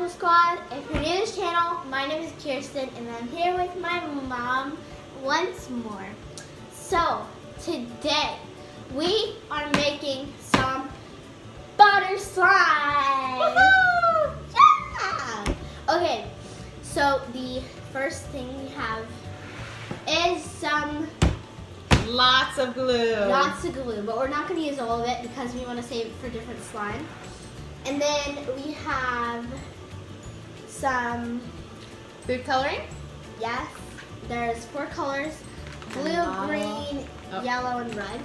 Sparkle Squad. If you're new to this channel, my name is Kirsten and I'm here with my mom once more. So, today we are making some butter slime. Woohoo! Yeah! Okay, so the first thing we have is some Lots of glue. lots of glue, but we're not going to use all of it because we want to save it for different slime. And then we have some, Food coloring? yes, there's 4 colors, blue, Model. green, yellow, and red.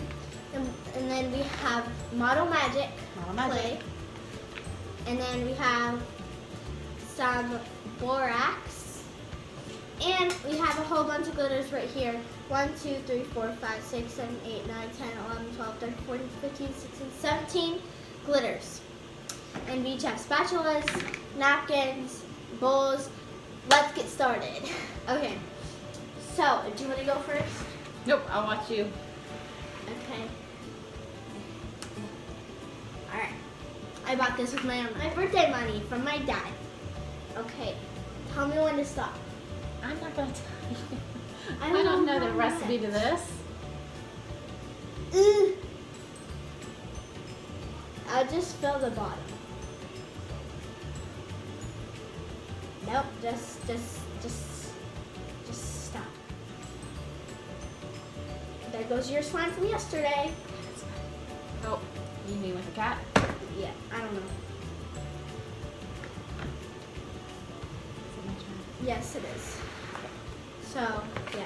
And then we have Model Magic Model Magic. clay. And then we have some borax. And we have a whole bunch of glitters right here. 1, 2, 3, 4, 5, 6, 7, 8, 9, 10, 11, 12, 13, 14, 15, 16, 17 glitters. And we each have spatulas, napkins, bowls. Let's get started. Okay, so do you want to go first? Nope, I'll watch you. Okay. Alright. I bought this with my birthday money from my dad. Okay, tell me when to stop. I'm not going to tell you. I I don't don't know know the how recipe to much. this. Ugh. I'll just fill the bottom. Nope, just stop. There goes your slime from yesterday. Oh, you mean with a cat? Yeah, I don't know. Is it my turn? Yes, it is. So, yeah,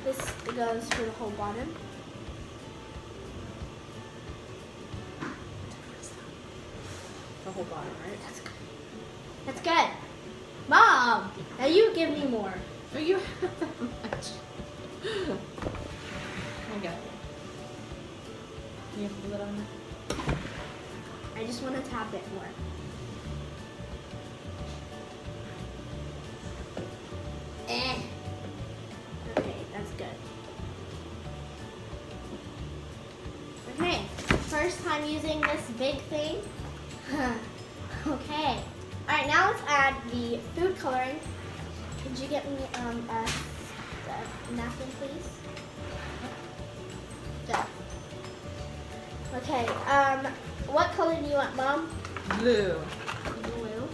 this goes for the whole bottom. The whole bottom, right? That's good. That's good. Mom, now you give me more. Oh, you have that much. There you go. You have to put it on there. I just want to tap it more. Okay, that's good. Okay, first time using this big thing. Okay. Alright, now let's add the food coloring. Could you get me a napkin, please? There. Okay, what color do you want, Mom? Blue. Blue.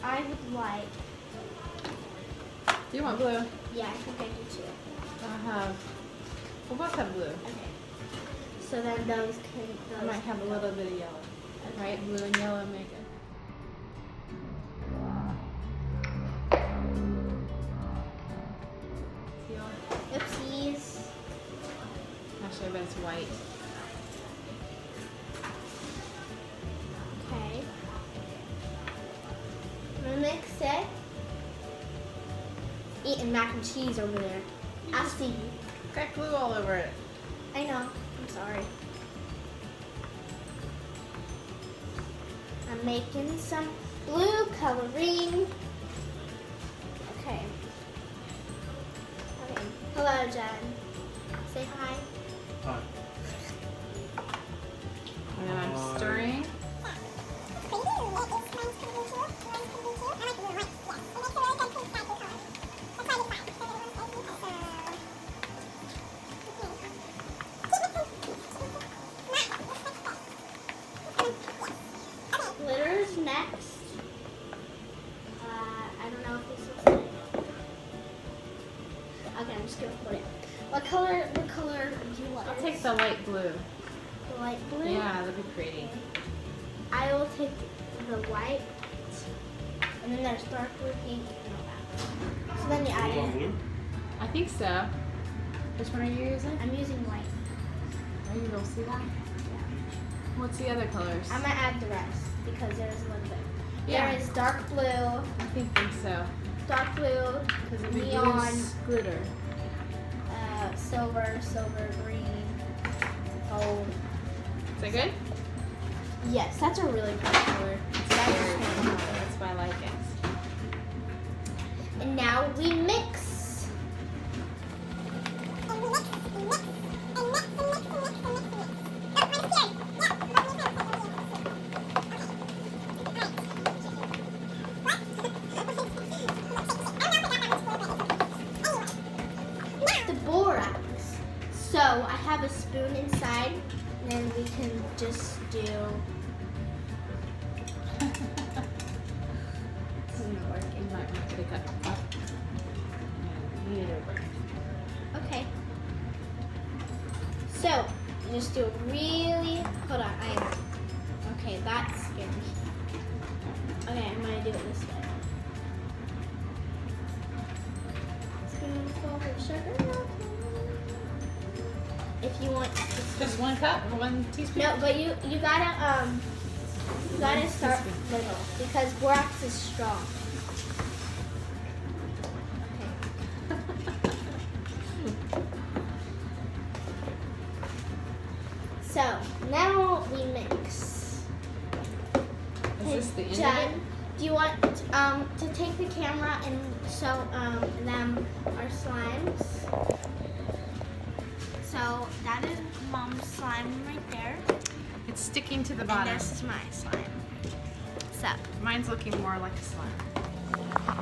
I would like, Do you want blue? yeah, I think I do too. I have. We'll both have blue. Okay. So then those can, I might have a little bit of yellow. Okay. Right? Blue and yellow make it. Oopsies. Actually, I bet it's white. Okay. I'm gonna mix it. Eating mac and cheese over there. I see you. Got glue all over it. I know. I'm sorry. I'm making some blue coloring. Okay. Okay. Hello, Jen. Say hi. Hi. And then I'm stirring. Glitters next. I don't know if this looks like. Okay, I'm just gonna put it. What color do you want? I'll take the light blue. The light blue. Yeah, that'd be pretty. I will take the white. And then there's dark blue, pink, and all that. So then you add You want it. blue? I think so. Which one are you using? I'm using white. Are you gonna see that? What's the other colors? I'm gonna add the rest because there's a little bit. Yeah. There is dark blue, I think so. dark blue, Because it'd be neon, loose glitter. silver, green, gold. Is that good? Yes, that's a really pretty color. That's why I like it. And now we mix. do. This isn't working. You might want to pick up. Yeah, it works. Okay. So, you just do a really. Hold on, okay, that's scary. Okay, I'm gonna do it this way. Spoonful of sugar. If you want. Just 1 cup or 1 teaspoon? No, but you gotta start little because borax is strong. So now we mix. Is this the end of Jen, it? do you want to take the camera and show them our slimes? So that is Mom's slime right there, It's sticking to the and bottom. this is my slime. So Mine's looking more like a slime.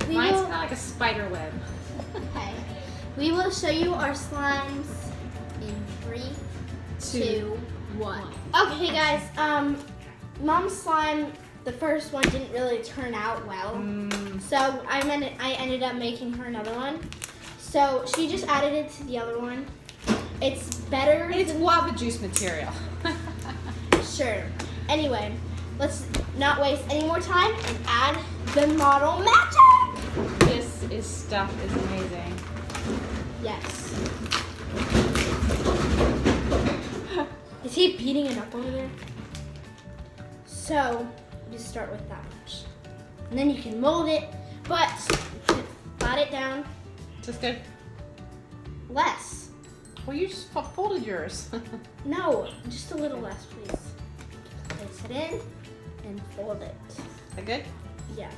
Mine's kind of like a spider web. okay, we will show you our slimes in 3, 2, 1. Okay, guys. Mom's slime, the first one didn't really turn out well, so I ended up making her another one. So she just added it to the other one. It's better. It's guava juice material. Sure. Anyway, let's not waste any more time and add the model magic. This stuff is amazing. Yes. Is he beating it up over there? So, just start with that much. And then you can mold it, but flat it down Just good. less. Well, you just folded yours. No, just a little less, please. Place it in and fold it. Is that good? Yeah.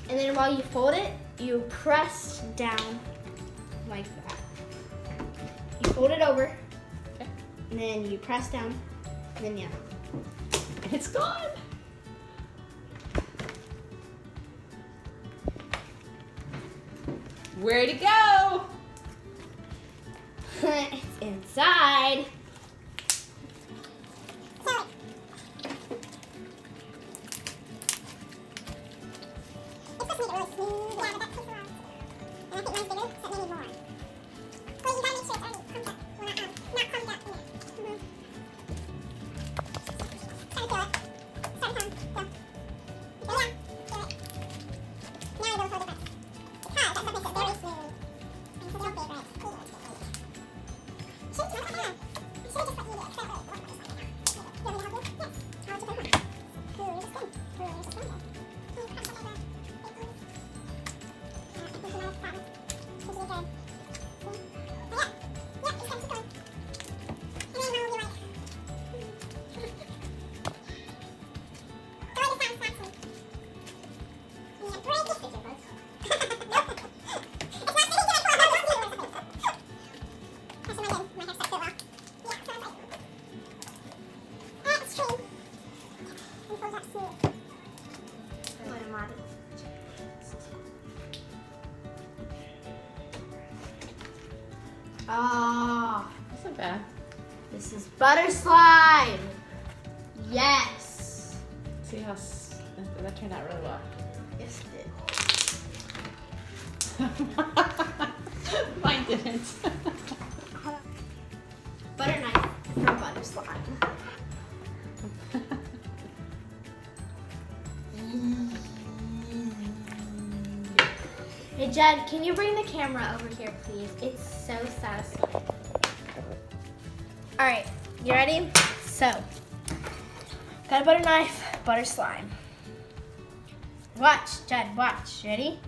And then while you fold it, you press down like that. You fold it over, Okay. and then you press down, and then yeah. And it's gone. Where'd it go? It's inside. Ah, That's not bad. this is butter slime. Yes. See how that turned out really well. Yes, it did. Mine didn't. Butter knife for butter slime. Hey, Jed, can you bring the camera over here, please? It's so satisfying. All right, you ready? So, got a butter knife, butter slime. Watch, Jed, watch. Ready?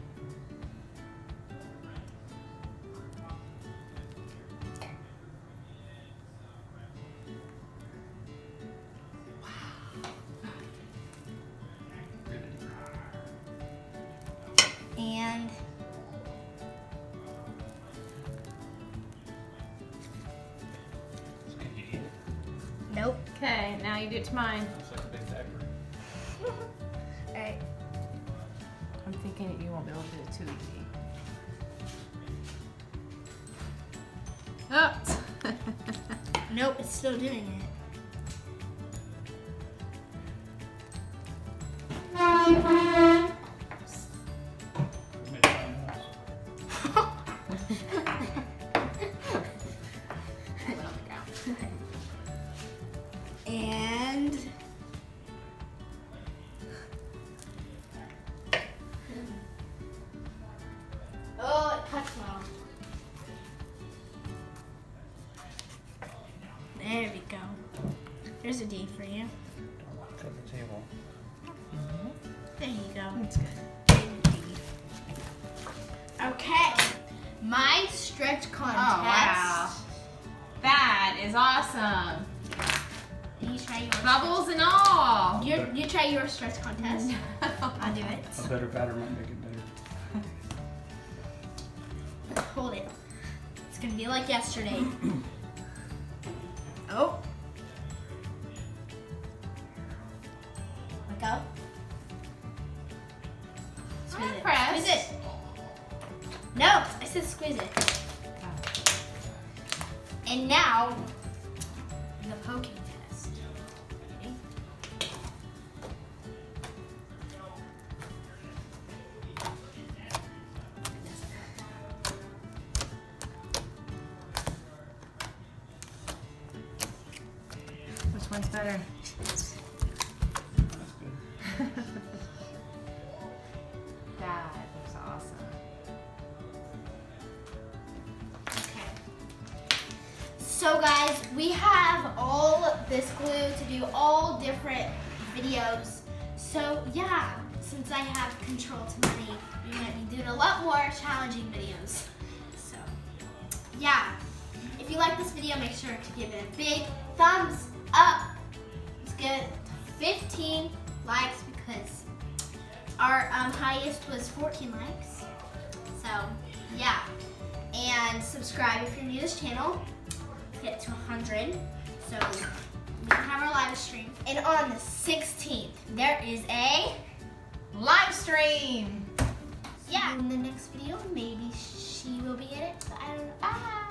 And Can you eat it? nope. Okay, now you do it to mine. Looks like a big dagger. All right. I'm thinking you won't be able to do it too easy. Oh. Nope, it's still doing it. We made time lapse. Put it on the ground. And oh, it cuts well. There we go. There's a D for you. Don't want to cut the table. There you go. That's good. Okay, my stretch contest. Oh, wow. That is awesome. You try yours. Bubbles and all. You try your stretch contest. I'll do A it. better batter might make it better. Hold it. It's gonna be like yesterday. Oh. Let go. Squeeze I'm it. impressed. Squeeze it. No, I said squeeze it. And now, the poking test. Ready? Which one's better? That's good. That looks awesome. Okay. So guys, we have all this glue to do all different videos. So yeah, since I have control to money, we might be doing a lot more challenging videos. So yeah, if you like this video, make sure to give it a big thumbs up. Let's get it to 15 likes because our highest was 14 likes. So yeah. And subscribe if you're new to this channel. Get to 100 so we can have our live stream. And on the 16th, there is a Live stream. yeah. In the next video, maybe she will be in it. I don't know. Ah.